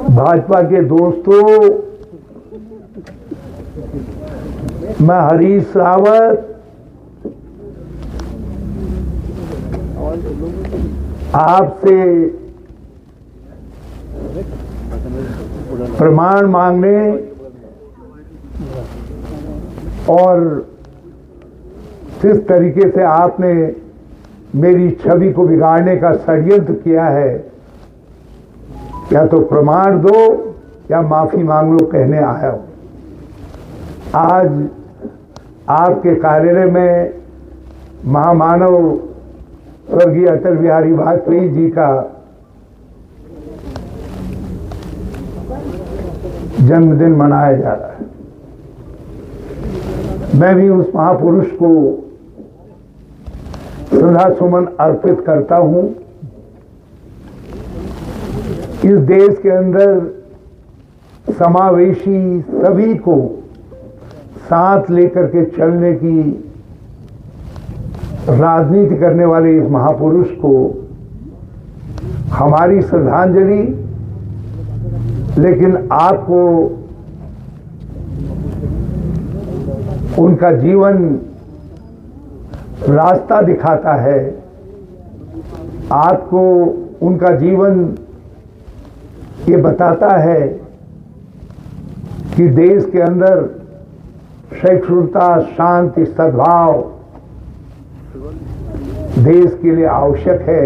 भाजपा के दोस्तों, मैं हरीश रावत आपसे प्रमाण मांगने और जिस तरीके से आपने मेरी छवि को बिगाड़ने का षड्यंत्र किया है, या तो प्रमाण दो या माफी मांग लो कहने आया हूं। आज आपके कार्यालय में महामानव स्वर्गीय अटल बिहारी वाजपेयी जी का जन्मदिन मनाया जा रहा है। मैं भी उस महापुरुष को श्रद्धा सुमन अर्पित करता हूं। इस देश के अंदर समावेशी सभी को साथ लेकर के चलने की राजनीति करने वाले इस महापुरुष को हमारी श्रद्धांजलि। लेकिन आपको उनका जीवन रास्ता दिखाता है, आपको उनका जीवन ये बताता है कि देश के अंदर सहिष्णुता, शांति, सद्भाव देश के लिए आवश्यक है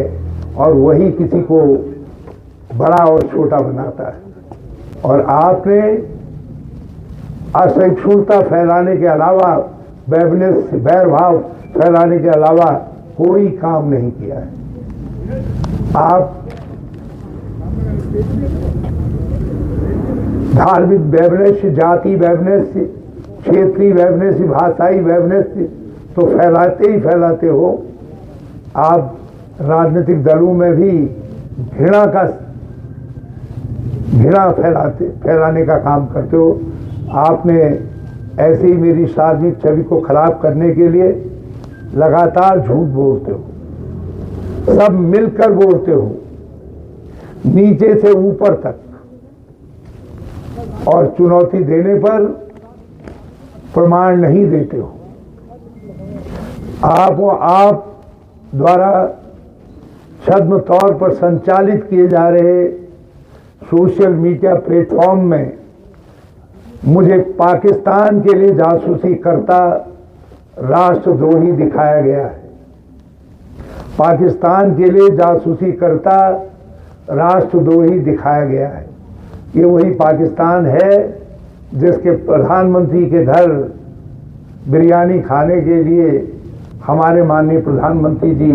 और वही किसी को बड़ा और छोटा बनाता है। और आपने असहिष्णुता फैलाने के अलावा, बैरभाव फैलाने के अलावा कोई काम नहीं किया है। आप धार्मिक वैमनस्य, जाति वैमनस्य, क्षेत्रीय वैमनस्य, भाषाई वैमनस्य तो फैलाते ही फैलाते हो। आप राजनीतिक दलों में भी घृणा फैलाने का काम करते हो। आपने ऐसे ही मेरी सार्वजनिक छवि को खराब करने के लिए लगातार झूठ बोलते हो, सब मिलकर बोलते हो, नीचे से ऊपर तक, और चुनौती देने पर प्रमाण नहीं देते हो। आप द्वारा छद्म तौर पर संचालित किए जा रहे सोशल मीडिया प्लेटफॉर्म में मुझे पाकिस्तान के लिए जासूसी करता राष्ट्रद्रोही दिखाया गया है। पाकिस्तान के लिए जासूसी करता राष्ट्रद्रोही दिखाया गया है। ये वही पाकिस्तान है जिसके प्रधानमंत्री के घर बिरयानी खाने के लिए हमारे माननीय प्रधानमंत्री जी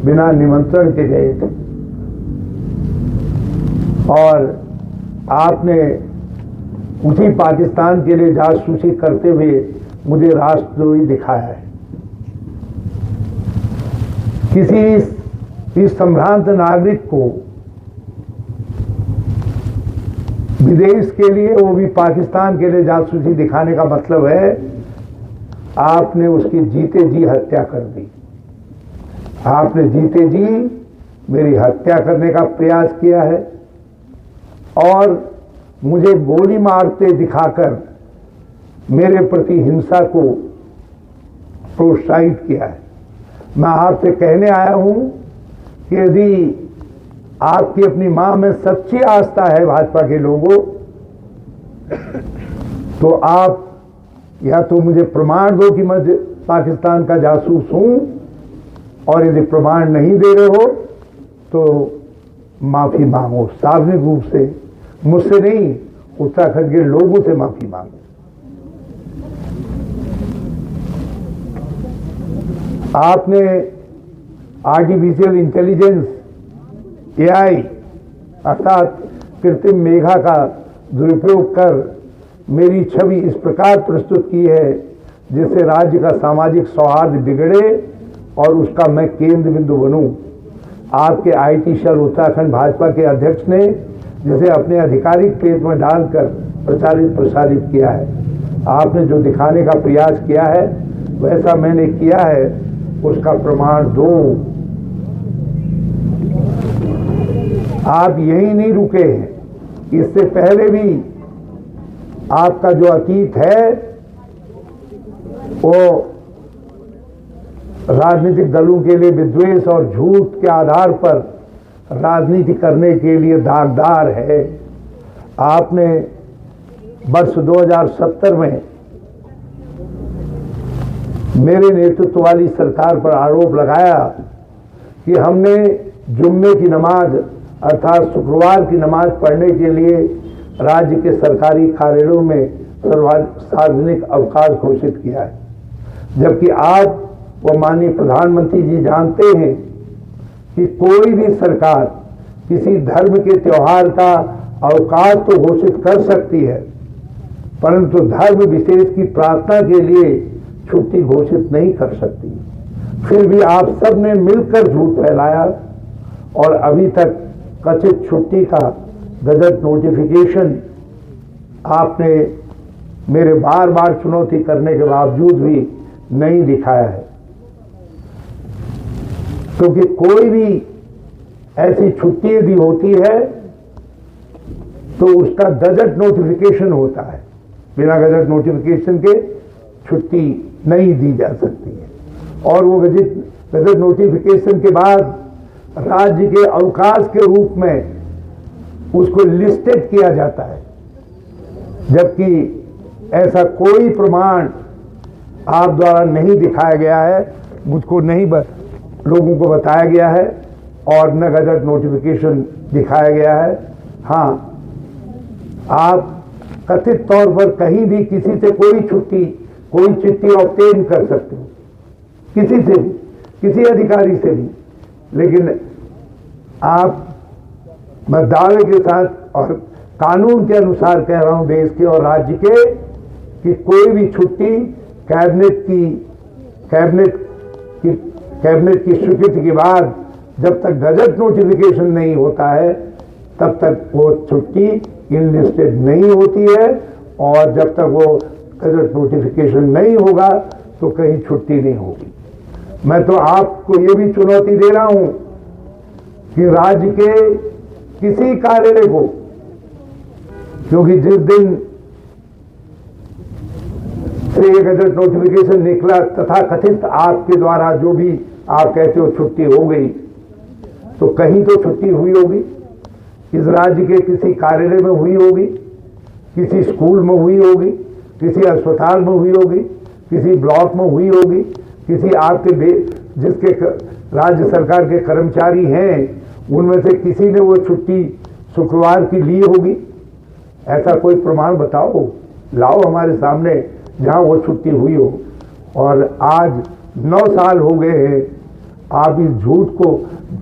बिना निमंत्रण के गए थे, और आपने उसी पाकिस्तान के लिए जासूसी करते हुए मुझे राष्ट्रद्रोही दिखाया है। किसी इस संभ्रांत नागरिक को विदेश के लिए, वो भी पाकिस्तान के लिए जासूसी दिखाने का मतलब है आपने उसकी जीते जी हत्या कर दी। आपने जीते जी मेरी हत्या करने का प्रयास किया है और मुझे गोली मारते दिखाकर मेरे प्रति हिंसा को प्रोत्साहित किया है। मैं आपसे कहने आया हूं कि यदि आपकी अपनी मां में सच्ची आस्था है भाजपा के लोगों, तो आप या तो मुझे प्रमाण दो कि मैं पाकिस्तान का जासूस हूं, और यदि प्रमाण नहीं दे रहे हो तो माफी मांगो सार्वजनिक रूप से, मुझसे नहीं, उत्तराखंड के लोगों से माफी मांगो। आपने आर्टिफिशियल इंटेलिजेंस, एआई अर्थात कृत्रिम मेधा का दुरुपयोग कर मेरी छवि इस प्रकार प्रस्तुत की है जिससे राज्य का सामाजिक सौहार्द बिगड़े और उसका मैं केंद्र बिंदु बनूं। आपके आईटी सेल उत्तराखंड भाजपा के अध्यक्ष ने जिसे अपने आधिकारिक पेज में डालकर प्रसारित किया है, आपने जो दिखाने का प्रयास किया है वैसा मैंने किया है, उसका प्रमाण दो। आप यही नहीं रुके हैं, इससे पहले भी आपका जो अतीत है वो राजनीतिक दलों के लिए विद्वेष और झूठ के आधार पर राजनीति करने के लिए दागदार है। आपने वर्ष 2070 में मेरे नेतृत्व वाली सरकार पर आरोप लगाया कि हमने जुम्मे की नमाज अर्थात शुक्रवार की नमाज पढ़ने के लिए राज्य के सरकारी कार्यालयों में सार्वजनिक अवकाश घोषित किया है, जबकि आप व माननीय प्रधानमंत्री जी जानते हैं कि कोई भी सरकार किसी धर्म के त्योहार का अवकाश तो घोषित कर सकती है, परंतु धर्म विशेष की प्रार्थना के लिए छुट्टी घोषित नहीं कर सकती। फिर भी आप सब ने मिलकर झूठ फैलाया और अभी तक कथित छुट्टी का गजट नोटिफिकेशन आपने मेरे बार बार चुनौती करने के बावजूद भी नहीं दिखाया है, क्योंकि कोई भी ऐसी छुट्टी यदि होती है तो उसका गजट नोटिफिकेशन होता है। बिना गजट नोटिफिकेशन के छुट्टी नहीं दी जा सकती है और वो गजट नोटिफिकेशन के बाद राज्य के अवकाश के रूप में उसको लिस्टेड किया जाता है, जबकि ऐसा कोई प्रमाण आप द्वारा नहीं दिखाया गया है, मुझको नहीं लोगों को बताया गया है और न गजट नोटिफिकेशन दिखाया गया है। हाँ, आप कथित तौर पर कहीं भी किसी से कोई चिट्ठी ऑब्टेन कर सकते हो, किसी से भी, किसी अधिकारी से भी, लेकिन आप, मैं दावे के साथ और कानून के अनुसार कह रहा हूं देश के और राज्य के, कि कोई भी छुट्टी कैबिनेट की स्वीकृति के बाद जब तक गजट नोटिफिकेशन नहीं होता है तब तक वो छुट्टी इनलिस्टेड नहीं होती है और जब तक वो गजट नोटिफिकेशन नहीं होगा तो कहीं छुट्टी नहीं होगी। मैं तो आपको ये भी चुनौती दे रहा हूं कि राज्य के किसी कार्यालय को, क्योंकि जिस दिन से ये गजट नोटिफिकेशन निकला तथा कथित आपके द्वारा जो भी आप कहते हो छुट्टी हो गई, तो कहीं तो छुट्टी हुई होगी, इस राज्य के किसी कार्यालय में हुई होगी, किसी स्कूल में हुई होगी, किसी अस्पताल में हुई होगी, किसी ब्लॉक में हुई होगी, किसी आपके जिसके राज्य सरकार के कर्मचारी हैं उनमें से किसी ने वो छुट्टी शुक्रवार की ली होगी। ऐसा कोई प्रमाण बताओ, लाओ हमारे सामने जहां वो छुट्टी हुई हो। और आज 9 साल हो गए हैं आप इस झूठ को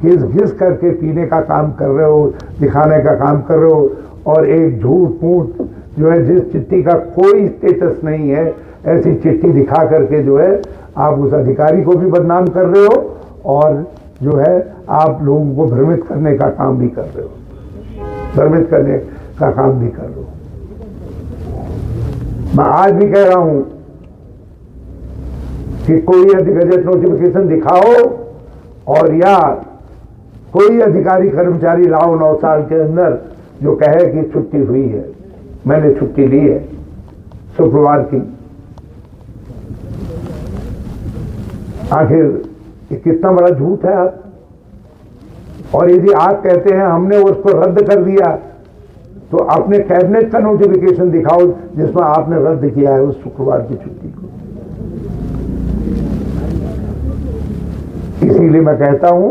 घिस घिस करके पीने का काम कर रहे हो, दिखाने का काम कर रहे हो, और एक झूठ मूठ जो है जिस चिट्ठी का कोई स्टेटस नहीं है ऐसी चिट्ठी दिखा करके जो है आप उस अधिकारी को भी बदनाम कर रहे हो और जो है आप लोगों को भ्रमित करने का काम भी कर रहे हो, भ्रमित करने का काम भी कर रहे हो। मैं आज भी कह रहा हूं कि कोई गजट नोटिफिकेशन दिखाओ और या कोई अधिकारी कर्मचारी लाओ 9 साल के अंदर जो कहे कि छुट्टी हुई है, मैंने छुट्टी ली है शुक्रवार की। आखिर ये कितना बड़ा झूठ है आप। और यदि आप कहते हैं हमने उसको रद्द कर दिया तो अपने कैबिनेट का नोटिफिकेशन दिखाओ जिसमें आपने रद्द किया है उस शुक्रवार की छुट्टी को। इसीलिए मैं कहता हूं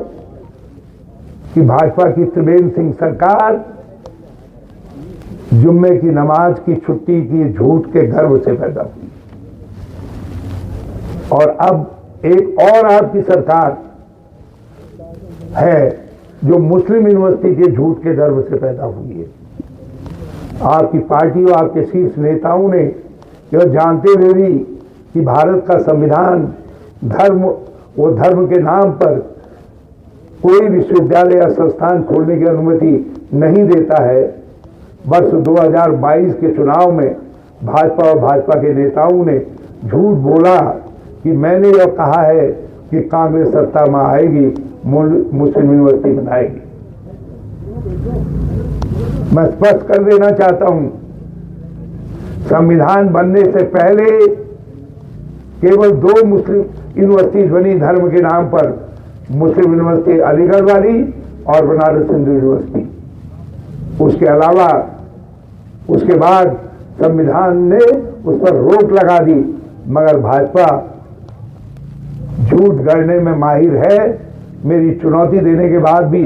कि भाजपा की त्रिवेंद्र सिंह सरकार जुम्मे की नमाज की छुट्टी की झूठ के गर्व से पैदा हुई और अब एक और आपकी सरकार है जो मुस्लिम यूनिवर्सिटी के झूठ के गर्व से पैदा हुई है। आपकी पार्टी और आपके शीर्ष नेताओं ने यह जानते हुए भी कि भारत का संविधान धर्म के नाम पर कोई विश्वविद्यालय या संस्थान खोलने की अनुमति नहीं देता है, वर्ष 2022 के चुनाव में भाजपा और भाजपा के नेताओं ने झूठ बोला कि मैंने यह कहा है कि कांग्रेस सत्ता में आएगी, मुस्लिम यूनिवर्सिटी बनाएगी। मैं स्पष्ट कर देना चाहता हूं, संविधान बनने से पहले केवल 2 मुस्लिम यूनिवर्सिटी बनी धर्म के नाम पर, मुस्लिम यूनिवर्सिटी अलीगढ़ वाली और बनारस हिंदू यूनिवर्सिटी। उसके अलावा उसके बाद संविधान ने उस पर रोक लगा दी, मगर भाजपा झूठ गढ़ने में माहिर है। मेरी चुनौती देने के बाद भी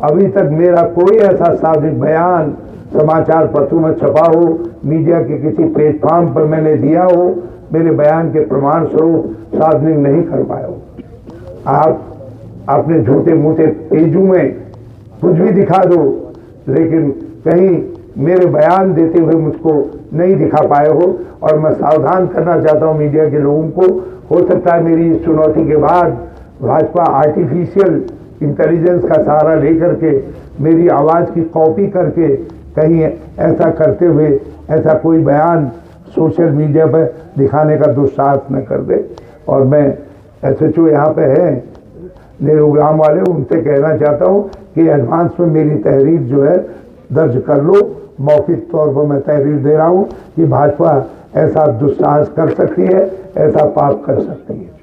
अभी तक मेरा कोई ऐसा सार्वजनिक बयान समाचार पत्रों में छपा हो, मीडिया के किसी प्लेटफॉर्म पर मैंने दिया हो, मेरे बयान के प्रमाण स्वरूप सार्वजनिक नहीं कर पाया हो। आप अपने झूठे मूठे पेजों में कुछ भी दिखा दो, लेकिन कहीं मेरे बयान देते हुए मुझको नहीं दिखा पाए हो। और मैं सावधान करना चाहता हूं मीडिया के लोगों को, हो सकता है मेरी इस चुनौती के बाद भाजपा आर्टिफिशियल इंटेलिजेंस का सहारा लेकर के मेरी आवाज़ की कॉपी करके कहीं ऐसा करते हुए ऐसा कोई बयान सोशल मीडिया पर दिखाने का दुस्साहस न कर दे। और मैं SHO यहाँ पे है नेहरूग्राम वाले, उनसे कहना चाहता हूँ कि एडवांस में मेरी तहरीर जो है दर्ज कर लो। मौखिक तौर पर मैं तहरीर दे रहा हूँ कि भाजपा ऐसा दुस्साहस कर सकती है, ऐसा पाप कर सकती है।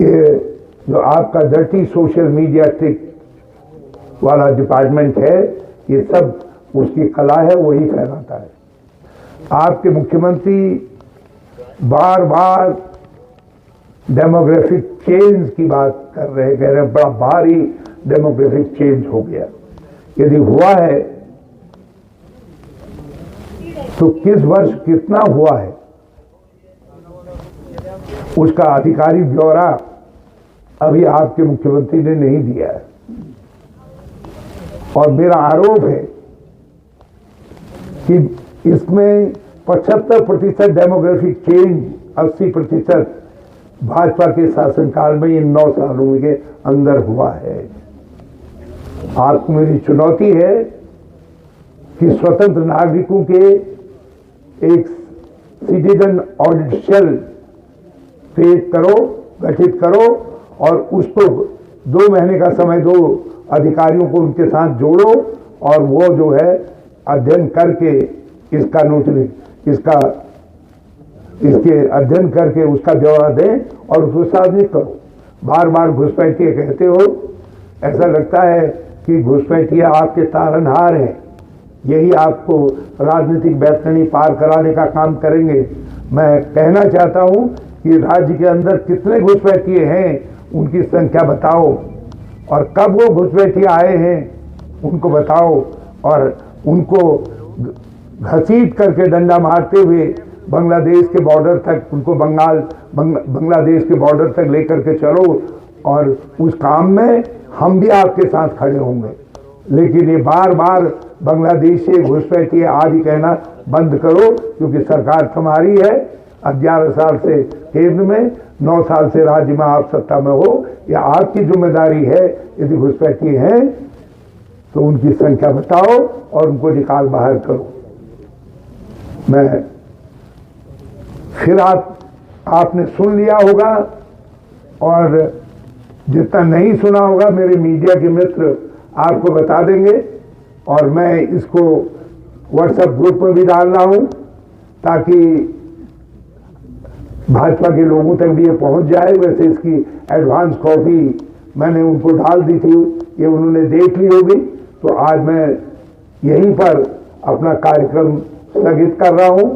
ये जो आपका डर्टी सोशल मीडिया ट्रिक वाला डिपार्टमेंट है, ये सब उसकी कला है, वही फैलाता है। आपके मुख्यमंत्री बार बार डेमोग्राफिक चेंज की बात कर रहे हैं, कह रहे हैं बड़ा भारी डेमोग्राफिक चेंज हो गया। यदि हुआ है तो किस वर्ष कितना हुआ है उसका आधिकारिक ब्यौरा अभी आपके मुख्यमंत्री ने नहीं दिया है। और मेरा आरोप है कि इसमें 75% डेमोग्राफिक चेंज, 80% भाजपा के शासनकाल में इन 9 सालों के अंदर हुआ है। आपको मेरी चुनौती है कि स्वतंत्र नागरिकों के एक सिटीजन ऑडिट सेल क्रिएट करो, गठित करो और उसको 2 महीने का समय दो, अधिकारियों को उनके साथ जोड़ो और वो जो है अध्ययन करके इसके अध्ययन करके उसका ब्यौरा दें और उसको सार्वजनिक करो। बार बार घुसपैठिए कहते हो, ऐसा लगता है कि घुसपैठिया आपके तारनहार हैं, यही आपको राजनीतिक बैतरणी पार कराने का काम करेंगे। मैं कहना चाहता हूं कि राज्य के अंदर कितने घुसपैठिए हैं उनकी संख्या बताओ, और कब वो घुसपैठिए आए हैं उनको बताओ, और उनको घसीट करके डंडा मारते हुए बांग्लादेश के बॉर्डर तक, उनको बांग्लादेश के बॉर्डर तक लेकर के चलो, और उस काम में हम भी आपके साथ खड़े होंगे। लेकिन ये बार बार बांग्लादेशी घुसपैठिए आदि कहना बंद करो, क्योंकि सरकार तुम्हारी है। 11 साल से केंद्र में, 9 साल से राज्य में आप सत्ता में हो, यह आपकी जिम्मेदारी है। यदि घुसपैठिए हैं तो उनकी संख्या बताओ और उनको निकाल बाहर करो। मैं फिर आपने सुन लिया होगा, और जितना नहीं सुना होगा मेरे मीडिया के मित्र आपको बता देंगे, और मैं इसको व्हाट्सएप ग्रुप में भी डाल रहा हूं ताकि भाजपा के लोगों तक भी ये पहुंच जाए। वैसे इसकी एडवांस कॉपी मैंने उनको डाल दी थी, ये उन्होंने देख ली होगी। तो आज मैं यहीं पर अपना कार्यक्रम स्थगित कर रहा हूं।